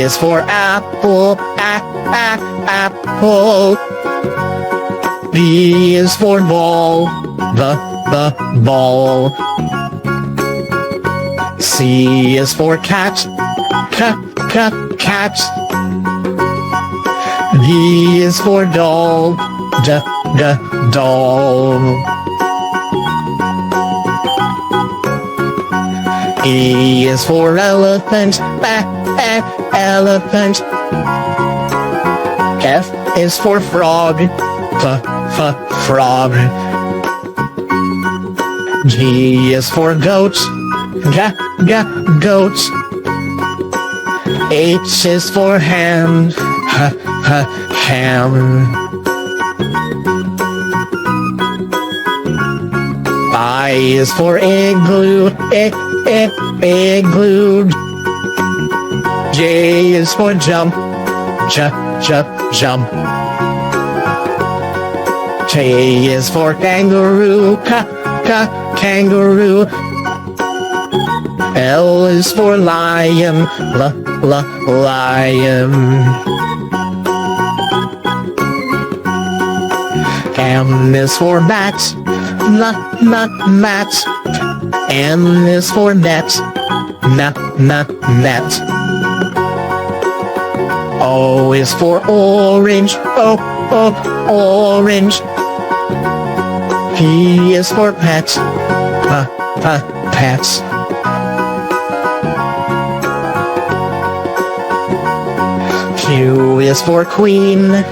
is for apple, apple. B is for ball, the ball. C is for cat, cat. D is for doll, doll. E is for elephant, elephant. F is for frog, frog. G is for goat, goat. H is for ham, ham. I is for igloo, igloo. J is for jump, jump. K is for kangaroo, kangaroo. L is for lion, lion. M is for mat, mat. N is for net, net. O is for orange, orange. P is for pet, pets. Q is for queen,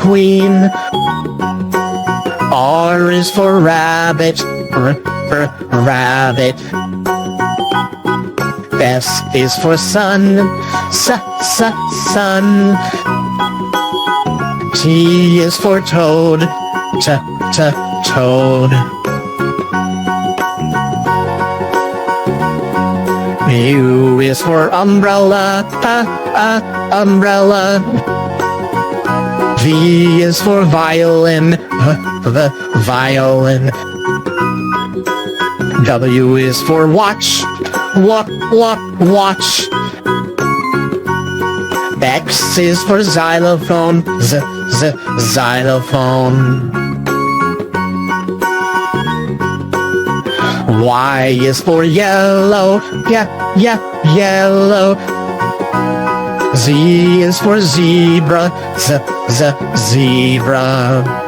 queen. R is for rabbit, rabbit. S is for sun, sun. T is for toad, toad. U is for umbrella, umbrella. V is for violin, the violin. W is for watch, watch. X is for xylophone, xylophone. Y is for yellow, yellow. Z is for zebra, zebra.